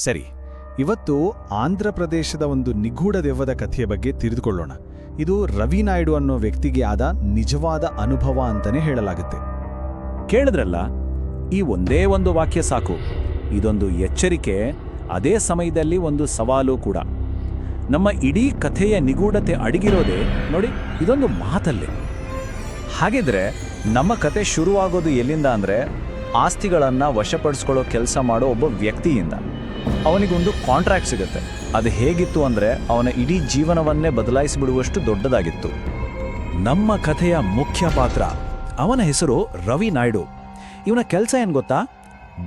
ಸರಿ, ಇವತ್ತು ಆಂಧ್ರ ಪ್ರದೇಶದ ಒಂದು ನಿಗೂಢ ದೆವ್ವದ ಕಥೆಯ ಬಗ್ಗೆ ತಿಳಿದುಕೊಳ್ಳೋಣ. ಇದು ರವಿ ನಾಯ್ಡು ಅನ್ನೋ ವ್ಯಕ್ತಿಗೆ ಆದ ನಿಜವಾದ ಅನುಭವ ಅಂತಾನೆ ಹೇಳಲಾಗುತ್ತೆ. ಕೇಳಿದ್ರಲ್ಲ, ಈ ಒಂದೇ ಒಂದು ವಾಕ್ಯ ಸಾಕು. ಇದೊಂದು ಎಚ್ಚರಿಕೆ, ಅದೇ ಸಮಯದಲ್ಲಿ ಒಂದು ಸವಾಲು ಕೂಡ. ನಮ್ಮ ಇಡೀ ಕಥೆಯ ನಿಗೂಢತೆ ಅಡಗಿರೋದೇ ನೋಡಿ ಇದೊಂದು ಮಾತಲ್ಲೇ. ಹಾಗಿದ್ರೆ ನಮ್ಮ ಕತೆ ಶುರುವಾಗೋದು ಎಲ್ಲಿಂದ ಅಂದರೆ, ಆಸ್ತಿಗಳನ್ನು ವಶಪಡಿಸ್ಕೊಳ್ಳೋ ಕೆಲಸ ಮಾಡೋ ಒಬ್ಬ ವ್ಯಕ್ತಿಯಿಂದ. ಅವನಿಗೊಂದು ಕಾಂಟ್ರಾಕ್ಟ್ ಸಿಗುತ್ತೆ. ಅದು ಹೇಗಿತ್ತು ಅಂದರೆ, ಅವನ ಇಡೀ ಜೀವನವನ್ನೇ ಬದಲಾಯಿಸಿಬಿಡುವಷ್ಟು ದೊಡ್ಡದಾಗಿತ್ತು. ನಮ್ಮ ಕಥೆಯ ಮುಖ್ಯ ಪಾತ್ರ, ಅವನ ಹೆಸರು ರವಿ ನಾಯ್ಡು. ಇವನ ಕೆಲಸ ಏನು ಗೊತ್ತಾ?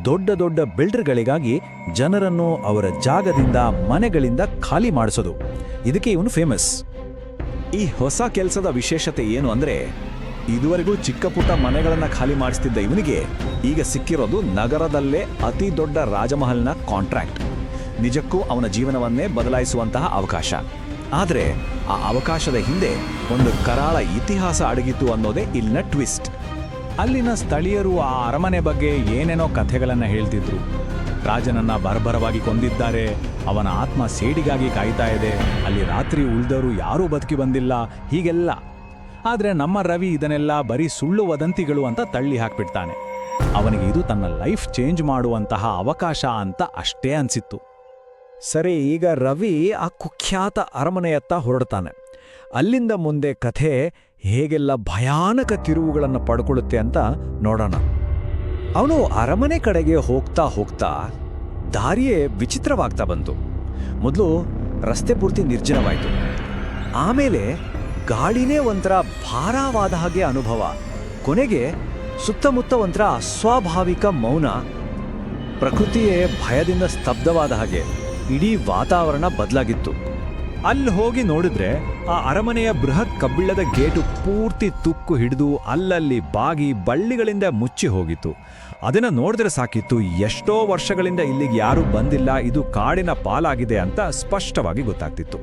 ದೊಡ್ಡ ದೊಡ್ಡ ಬಿಲ್ಡರ್ಗಳಿಗಾಗಿ ಜನರನ್ನು ಅವರ ಜಾಗದಿಂದ, ಮನೆಗಳಿಂದ ಖಾಲಿ ಮಾಡಿಸೋದು. ಇದಕ್ಕೆ ಇವನು ಫೇಮಸ್. ಈ ಹೊಸ ಕೆಲಸದ ವಿಶೇಷತೆ ಏನು ಅಂದರೆ, ಇದುವರೆಗೂ ಚಿಕ್ಕ ಪುಟ್ಟ ಮನೆಗಳನ್ನು ಖಾಲಿ ಮಾಡಿಸ್ತಿದ್ದ ಇವನಿಗೆ ಈಗ ಸಿಕ್ಕಿರೋದು ನಗರದಲ್ಲೇ ಅತಿ ದೊಡ್ಡ ರಾಜಮಹಲ್ನ ಕಾಂಟ್ರಾಕ್ಟ್. ನಿಜಕ್ಕೂ ಅವನ ಜೀವನವನ್ನೇ ಬದಲಾಯಿಸುವಂತಹ ಅವಕಾಶ. ಆದರೆ ಆ ಅವಕಾಶದ ಹಿಂದೆ ಒಂದು ಕರಾಳ ಇತಿಹಾಸ ಅಡಗಿತ್ತು ಅನ್ನೋದೇ ಇಲ್ಲಿನ ಟ್ವಿಸ್ಟ್. ಅಲ್ಲಿನ ಸ್ಥಳೀಯರು ಆ ಅರಮನೆ ಬಗ್ಗೆ ಏನೇನೋ ಕಥೆಗಳನ್ನು ಹೇಳ್ತಿದ್ರು. ರಾಜನನ್ನ ಬರ್ಬರವಾಗಿ ಕೊಂದಿದ್ದಾರೆ, ಅವನ ಆತ್ಮ ಸೇಡಿಗಾಗಿ ಕಾಯ್ತಾ ಇದೆ, ಅಲ್ಲಿ ರಾತ್ರಿ ಉಳಿದವರು ಯಾರೂ ಬದುಕಿ ಬಂದಿಲ್ಲ, ಹೀಗೆಲ್ಲ. ಆದರೆ ನಮ್ಮ ರವಿ ಇದನ್ನೆಲ್ಲ ಬರೀ ಸುಳ್ಳು ವದಂತಿಗಳು ಅಂತ ತಳ್ಳಿ ಹಾಕ್ಬಿಡ್ತಾನೆ. ಅವನಿಗೆ ಇದು ತನ್ನ ಲೈಫ್ ಚೇಂಜ್ ಮಾಡುವಂತಹ ಅವಕಾಶ ಅಂತ ಅಷ್ಟೇ ಅನ್ಸಿತ್ತು. ಸರಿ, ಈಗ ರವಿ ಆ ಕುಖ್ಯಾತ ಅರಮನೆಯತ್ತ ಹೊರಡ್ತಾನೆ. ಅಲ್ಲಿಂದ ಮುಂದೆ ಕಥೆ ಹೇಗೆಲ್ಲ ಭಯಾನಕ ತಿರುವುಗಳನ್ನು ಪಡ್ಕೊಳ್ಳುತ್ತೆ ಅಂತ ನೋಡೋಣ. ಅವನು ಅರಮನೆ ಕಡೆಗೆ ಹೋಗ್ತಾ ಹೋಗ್ತಾ ದಾರಿಯೇ ವಿಚಿತ್ರವಾಗ್ತಾ ಬಂತು. ಮೊದಲು ರಸ್ತೆ ಪೂರ್ತಿ ನಿರ್ಜನವಾಯಿತು. ಆಮೇಲೆ ಗಾಳಿನೇ ಒಂಥರ ಭಾರವಾದ ಹಾಗೆ ಅನುಭವ. ಕೊನೆಗೆ ಸುತ್ತಮುತ್ತ ಒಂಥರ ಅಸ್ವಾಭಾವಿಕ ಮೌನ. ಪ್ರಕೃತಿಯೇ ಭಯದಿಂದ ಸ್ತಬ್ಧವಾದ ಹಾಗೆ. ಇಡೀ ವಾತಾವರಣ ಬದಲಾಗಿತ್ತು. ಅಲ್ಲಿ ಹೋಗಿ ನೋಡಿದ್ರೆ ಆ ಅರಮನೆಯ ಬೃಹತ್ ಕಬ್ಬಿಣದ ಗೇಟು ಪೂರ್ತಿ ತುಕ್ಕು ಹಿಡಿದು ಅಲ್ಲಲ್ಲಿ ಬಾಗಿ ಬಳ್ಳಿಗಳಿಂದ ಮುಚ್ಚಿ ಹೋಗಿತ್ತು. ಅದನ್ನು ನೋಡಿದ್ರೆ ಸಾಕಿತ್ತು, ಎಷ್ಟೋ ವರ್ಷಗಳಿಂದ ಇಲ್ಲಿಗೆ ಯಾರೂ ಬಂದಿಲ್ಲ, ಇದು ಕಾಡಿನ ಪಾಲಾಗಿದೆ ಅಂತ ಸ್ಪಷ್ಟವಾಗಿ ಗೊತ್ತಾಗ್ತಿತ್ತು.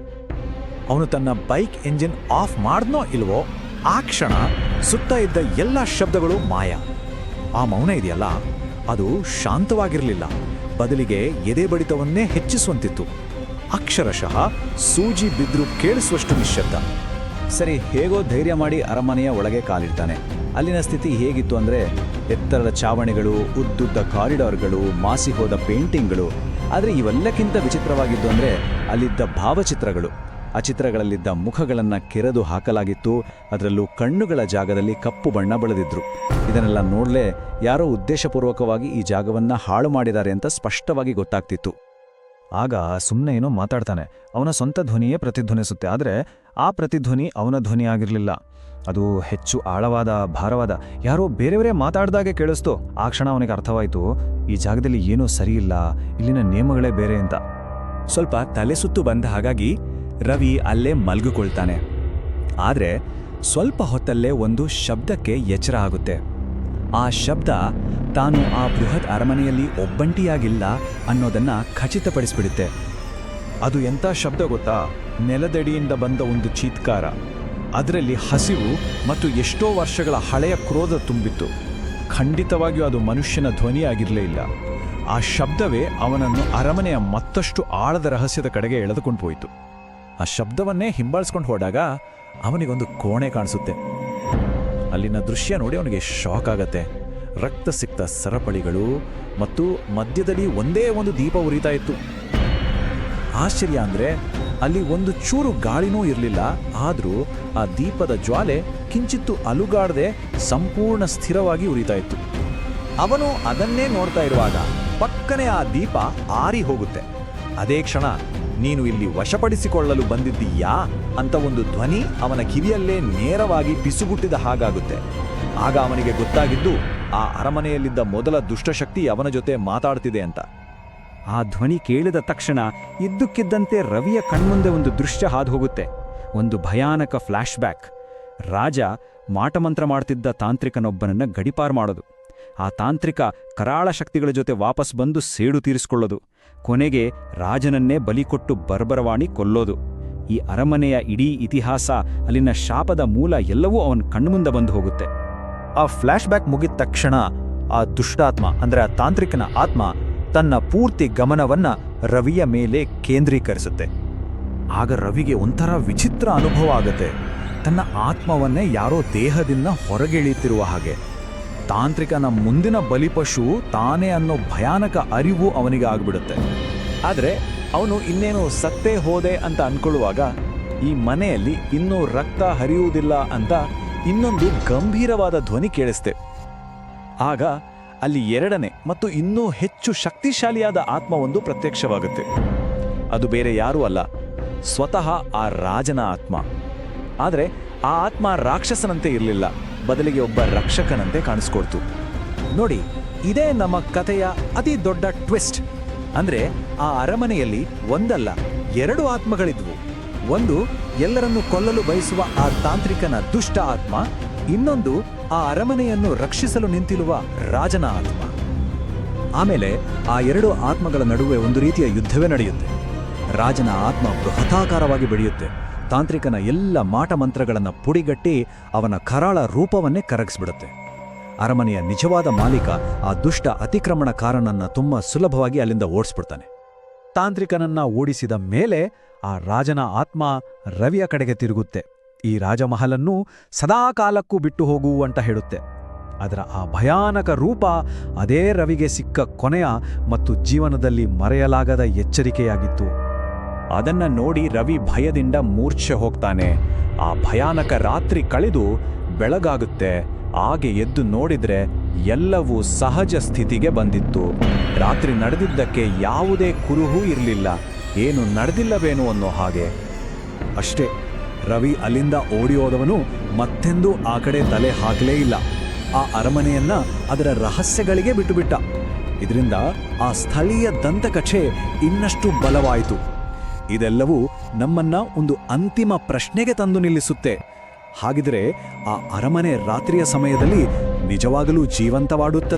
ಅವನು ತನ್ನ ಬೈಕ್ ಎಂಜಿನ್ ಆಫ್ ಮಾಡಿದ್ನೋ ಇಲ್ವೋ, ಆ ಕ್ಷಣ ಸುತ್ತ ಇದ್ದ ಎಲ್ಲ ಶಬ್ದಗಳು ಮಾಯ. ಆ ಮೌನ ಇದೆಯಲ್ಲ, ಅದು ಶಾಂತವಾಗಿರಲಿಲ್ಲ, ಬದಲಿಗೆ ಎದೆ ಬಡಿತವನ್ನೇ ಹೆಚ್ಚಿಸುವಂತಿತ್ತು. ಅಕ್ಷರಶಃ ಸೂಜಿ ಬಿದ್ರೂ ಕೇಳಿಸುವಷ್ಟು ನಿಶ್ಶಬ್ದ. ಸರಿ, ಹೇಗೋ ಧೈರ್ಯ ಮಾಡಿ ಅರಮನೆಯ ಒಳಗೆ ಕಾಲಿಡ್ತಾನೆ. ಅಲ್ಲಿನ ಸ್ಥಿತಿ ಹೇಗಿತ್ತು ಅಂದರೆ, ಎತ್ತರದ ಚಾವಣಿಗಳು, ಉದ್ದುದ್ದ ಕಾರಿಡಾರ್ಗಳು, ಮಾಸಿ ಹೋದ ಪೇಂಟಿಂಗ್ಗಳು. ಆದರೆ ಇವೆಲ್ಲಕ್ಕಿಂತ ವಿಚಿತ್ರವಾಗಿದ್ದು ಅಂದರೆ ಅಲ್ಲಿದ್ದ ಭಾವಚಿತ್ರಗಳು. ಆ ಚಿತ್ರಗಳಲ್ಲಿದ್ದ ಮುಖಗಳನ್ನು ಕೆರೆದು ಹಾಕಲಾಗಿತ್ತು. ಅದರಲ್ಲೂ ಕಣ್ಣುಗಳ ಜಾಗದಲ್ಲಿ ಕಪ್ಪು ಬಣ್ಣ ಬಳಿದಿದ್ರು. ಇದನ್ನೆಲ್ಲ ನೋಡಲೇ ಯಾರೋ ಉದ್ದೇಶಪೂರ್ವಕವಾಗಿ ಈ ಜಾಗವನ್ನು ಹಾಳು ಮಾಡಿದ್ದಾರೆ ಅಂತ ಸ್ಪಷ್ಟವಾಗಿ ಗೊತ್ತಾಗ್ತಿತ್ತು. ಆಗ ಸುಮ್ಮನೆ ಏನೋ ಮಾತಾಡ್ತಾನೆ. ಅವನ ಸ್ವಂತ ಧ್ವನಿಯೇ ಪ್ರತಿಧ್ವನಿಸುತ್ತೆ. ಆದರೆ ಆ ಪ್ರತಿಧ್ವನಿ ಅವನ ಧ್ವನಿ ಆಗಿರಲಿಲ್ಲ. ಅದು ಹೆಚ್ಚು ಆಳವಾದ, ಭಾರವಾದ, ಯಾರೋ ಬೇರೆಯವರೇ ಮಾತಾಡ್ದಾಗೆ ಕೇಳಿಸ್ತು. ಆ ಕ್ಷಣ ಅವನಿಗೆ ಅರ್ಥವಾಯಿತು, ಈ ಜಾಗದಲ್ಲಿ ಏನೋ ಸರಿಯಿಲ್ಲ, ಇಲ್ಲಿನ ನಿಯಮಗಳೇ ಬೇರೆ ಅಂತ. ಸ್ವಲ್ಪ ತಲೆ ಸುತ್ತು ಬಂದ ಹಾಗಾಗಿ ರವಿ ಅಲ್ಲೇ ಮಲ್ಗಿಕೊಳ್ತಾನೆ. ಆದರೆ ಸ್ವಲ್ಪ ಹೊತ್ತಲ್ಲೇ ಒಂದು ಶಬ್ದಕ್ಕೆ ಎಚ್ಚರ ಆಗುತ್ತೆ. ಆ ಶಬ್ದ ತಾನು ಆ ಬೃಹತ್ ಅರಮನೆಯಲ್ಲಿ ಒಬ್ಬಂಟಿಯಾಗಿಲ್ಲ ಅನ್ನೋದನ್ನ ಖಚಿತಪಡಿಸ್ಬಿಡುತ್ತೆ. ಅದು ಎಂಥ ಶಬ್ದ ಗೊತ್ತಾ? ನೆಲದಡಿಯಿಂದ ಬಂದ ಒಂದು ಚೀತ್ಕಾರ. ಅದರಲ್ಲಿ ಹಸಿವು ಮತ್ತು ಎಷ್ಟೋ ವರ್ಷಗಳ ಹಳೆಯ ಕ್ರೋಧ ತುಂಬಿತ್ತು. ಖಂಡಿತವಾಗಿಯೂ ಅದು ಮನುಷ್ಯನ ಧ್ವನಿಯಾಗಿರಲೇ ಇಲ್ಲ. ಆ ಶಬ್ದವೇ ಅವನನ್ನು ಅರಮನೆಯ ಮತ್ತಷ್ಟು ಆಳದ ರಹಸ್ಯದ ಕಡೆಗೆ ಎಳೆದುಕೊಂಡು ಹೋಯಿತು. ಆ ಶಬ್ದವನ್ನೇ ಹಿಂಬಾಲಿಸ್ಕೊಂಡು ಹೋದಾಗ ಅವನಿಗೊಂದು ಕೋಣೆ ಕಾಣಿಸುತ್ತೆ. ಅಲ್ಲಿನ ದೃಶ್ಯ ನೋಡಿ ಅವನಿಗೆ ಶಾಕ್ ಆಗತ್ತೆ. ರಕ್ತ ಸಿಕ್ತ ಸರಪಳಿಗಳು ಮತ್ತು ಮಧ್ಯದಲ್ಲಿ ಒಂದೇ ಒಂದು ದೀಪ ಉರಿತಾ ಇತ್ತು. ಆಶ್ಚರ್ಯ ಅಂದರೆ, ಅಲ್ಲಿ ಒಂದು ಚೂರು ಗಾಳಿನೂ ಇರಲಿಲ್ಲ. ಆದರೂ ಆ ದೀಪದ ಜ್ವಾಲೆ ಕಿಂಚಿತ್ತು ಅಲುಗಾಡದೆ ಸಂಪೂರ್ಣ ಸ್ಥಿರವಾಗಿ ಉರಿತಾ ಇತ್ತು. ಅವನು ಅದನ್ನೇ ನೋಡ್ತಾ ಇರುವಾಗ ಪಕ್ಕನೆ ಆ ದೀಪ ಆರಿ ಹೋಗುತ್ತೆ. ಅದೇ ಕ್ಷಣ, ನೀನು ಇಲ್ಲಿ ವಶಪಡಿಸಿಕೊಳ್ಳಲು ಬಂದಿದ್ದೀಯಾ ಅಂತ ಒಂದು ಧ್ವನಿ ಅವನ ಕಿವಿಯಲ್ಲೇ ನೇರವಾಗಿ ಪಿಸುಗುಟ್ಟಿದ ಹಾಗಾಗುತ್ತೆ. ಆಗ ಅವನಿಗೆ ಗೊತ್ತಾಗಿದ್ದು, ಆ ಅರಮನೆಯಲ್ಲಿದ್ದ ಮೊದಲ ದುಷ್ಟಶಕ್ತಿ ಅವನ ಜೊತೆ ಮಾತಾಡ್ತಿದೆ ಅಂತ. ಆ ಧ್ವನಿ ಕೇಳಿದ ತಕ್ಷಣ ಇದ್ದಕ್ಕಿದ್ದಂತೆ ರವಿಯ ಕಣ್ಮುಂದೆ ಒಂದು ದೃಶ್ಯ ಹಾದು ಹೋಗುತ್ತೆ. ಒಂದು ಭಯಾನಕ ಫ್ಲ್ಯಾಶ್ ಬ್ಯಾಕ್. ರಾಜ ಮಾಟಮಂತ್ರ ಮಾಡ್ತಿದ್ದ ತಾಂತ್ರಿಕನೊಬ್ಬನನ್ನ ಗಡಿಪಾರು ಮಾಡೋದು. ಆ ತಾಂತ್ರಿಕ ಕರಾಳ ಶಕ್ತಿಗಳ ಜೊತೆ ವಾಪಸ್ ಬಂದು ಸೇಡು ತೀರಿಸಿಕೊಳ್ಳೋದು. ಕೊನೆಗೆ ರಾಜನನ್ನೇ ಬಲಿಕೊಟ್ಟು ಬರ್ಬರವಾಣಿ ಕೊಲ್ಲೋದು. ಈ ಅರಮನೆಯ ಇಡೀ ಇತಿಹಾಸ, ಅಲ್ಲಿನ ಶಾಪದ ಮೂಲ ಎಲ್ಲವೂ ಅವನ ಕಣ್ಮುಂದೆ ಬಂದು ಹೋಗುತ್ತೆ. ಆ ಫ್ಲ್ಯಾಶ್ ಬ್ಯಾಕ್ ಮುಗಿದ ತಕ್ಷಣ ಆ ದುಷ್ಟಾತ್ಮ ಅಂದರೆ ಆ ತಾಂತ್ರಿಕನ ಆತ್ಮ ತನ್ನ ಪೂರ್ತಿ ಗಮನವನ್ನ ರವಿಯ ಮೇಲೆ ಕೇಂದ್ರೀಕರಿಸುತ್ತೆ. ಆಗ ರವಿಗೆ ಒಂಥರ ವಿಚಿತ್ರ ಅನುಭವ ಆಗತ್ತೆ. ತನ್ನ ಆತ್ಮವನ್ನೇ ಯಾರೋ ದೇಹದಿಂದ ಹೊರಗೆಳೀತಿರುವ ಹಾಗೆ. ತಾಂತ್ರಿಕನ ಮುಂದಿನ ಬಲಿಪಶು ತಾನೇ ಅನ್ನೋ ಭಯಾನಕ ಅರಿವು ಅವನಿಗೆ ಆಗ್ಬಿಡುತ್ತೆ. ಆದರೆ ಅವನು ಇನ್ನೇನು ಸತ್ತೇ ಹೋದೆ ಅಂತ ಅನ್ಕೊಳ್ಳುವಾಗ ಈ ಮನೆಯಲ್ಲಿ ಇನ್ನೂ ರಕ್ತ ಹರಿಯುವುದಿಲ್ಲ ಅಂತ ಇನ್ನೊಂದು ಗಂಭೀರವಾದ ಧ್ವನಿ ಕೇಳಿಸ್ತೆ. ಆಗ ಅಲ್ಲಿ ಎರಡನೇ ಮತ್ತು ಇನ್ನೂ ಹೆಚ್ಚು ಶಕ್ತಿಶಾಲಿಯಾದ ಆತ್ಮವೊಂದು ಪ್ರತ್ಯಕ್ಷವಾಗುತ್ತೆ. ಅದು ಬೇರೆ ಯಾರೂ ಅಲ್ಲ, ಸ್ವತಃ ಆ ರಾಜನ ಆತ್ಮ. ಆದರೆ ಆ ಆತ್ಮ ರಾಕ್ಷಸನಂತೆ ಇರಲಿಲ್ಲ, ಬದಲಿಗೆ ಒಬ್ಬ ರಕ್ಷಕನಂತೆ ಕಾಣಿಸ್ಕೊಡ್ತು. ನೋಡಿ, ಇದೇ ನಮ್ಮ ಕಥೆಯ ಅತಿ ದೊಡ್ಡ ಟ್ವಿಸ್ಟ್. ಅಂದ್ರೆ ಆ ಅರಮನೆಯಲ್ಲಿ ಒಂದಲ್ಲ 2 ಆತ್ಮಗಳಿದ್ವು. ಒಂದು ಎಲ್ಲರನ್ನು ಕೊಲ್ಲಲು ಬಯಸುವ ಆ ತಾಂತ್ರಿಕನ ದುಷ್ಟ ಆತ್ಮ, ಇನ್ನೊಂದು ಆ ಅರಮನೆಯನ್ನು ರಕ್ಷಿಸಲು ನಿಂತಿರುವ ರಾಜನ ಆತ್ಮ. ಆಮೇಲೆ ಆ 2 ಆತ್ಮಗಳ ನಡುವೆ ಒಂದು ರೀತಿಯ ಯುದ್ಧವೇ ನಡೆಯುತ್ತೆ. ರಾಜನ ಆತ್ಮ ಬೃಹತಾಕಾರವಾಗಿ ಬೆಳೆಯುತ್ತೆ. ತಾಂತ್ರಿಕನ ಎಲ್ಲ ಮಾಟಮಂತ್ರಗಳನ್ನು ಪುಡಿಗಟ್ಟಿ ಅವನ ಕರಾಳ ರೂಪವನ್ನೇ ಕರಗಿಸ್ಬಿಡುತ್ತೆ. ಅರಮನೆಯ ನಿಜವಾದ ಮಾಲೀಕ ಆ ದುಷ್ಟ ಅತಿಕ್ರಮಣಕಾರನನ್ನ ತುಂಬ ಸುಲಭವಾಗಿ ಅಲ್ಲಿಂದ ಓಡಿಸ್ಬಿಡ್ತಾನೆ. ತಾಂತ್ರಿಕನನ್ನ ಓಡಿಸಿದ ಮೇಲೆ ಆ ರಾಜನ ಆತ್ಮ ರವಿಯ ಕಡೆಗೆ ತಿರುಗುತ್ತೆ. ಈ ರಾಜಮಹಲನ್ನು ಸದಾಕಾಲಕ್ಕೂ ಬಿಟ್ಟು ಹೋಗು ಅಂತ ಹೇಳುತ್ತೆ. ಅದರ ಆ ಭಯಾನಕ ರೂಪ ಅದೇ ರವಿಗೆ ಸಿಕ್ಕ ಕೊನೆಯ ಮತ್ತು ಜೀವನದಲ್ಲಿ ಮರೆಯಲಾಗದ ಎಚ್ಚರಿಕೆಯಾಗಿತ್ತು. ಅದನ್ನ ನೋಡಿ ರವಿ ಭಯದಿಂದ ಮೂರ್ಛೆ ಹೋಗ್ತಾನೆ. ಆ ಭಯಾನಕ ರಾತ್ರಿ ಕಳೆದು ಬೆಳಗಾಗುತ್ತೆ. ಹಾಗೆ ಎದ್ದು ನೋಡಿದ್ರೆ ಎಲ್ಲವೂ ಸಹಜ ಸ್ಥಿತಿಗೆ ಬಂದಿತ್ತು. ರಾತ್ರಿ ನಡೆದಿದ್ದಕ್ಕೆ ಯಾವುದೇ ಕುರುಹೂ ಇರಲಿಲ್ಲ, ಏನು ನಡೆದಿಲ್ಲವೇನೋ ಅನ್ನೋ ಹಾಗೆ. ಅಷ್ಟೇ, ರವಿ ಅಲ್ಲಿಂದ ಓಡಿ ಹೋದವನು ಮತ್ತೆಂದೂ ಆ ಕಡೆ ತಲೆ ಹಾಕಲೇ ಇಲ್ಲ. ಆ ಅರಮನೆಯನ್ನ ಅದರ ರಹಸ್ಯಗಳಿಗೆ ಬಿಟ್ಟುಬಿಟ್ಟ. ಇದರಿಂದ ಆ ಸ್ಥಳೀಯ ದಂತಕಥೆ ಇನ್ನಷ್ಟು ಬಲವಾಯಿತು. ಇದೆಲ್ಲವೂ ನಮ್ಮನ್ನ ಒಂದು ಅಂತಿಮ ಪ್ರಶ್ನೆಗೆ ತಂದು ನಿಲ್ಲಿಸುತ್ತೆ. ಹಾಗಿದ್ರೆ ಆ ಅರಮನೆ ರಾತ್ರಿಯ ಸಮಯದಲ್ಲಿ ನಿಜವಾಗಲೂ ಜೀವಂತವಾಡುತ್ತದೆ?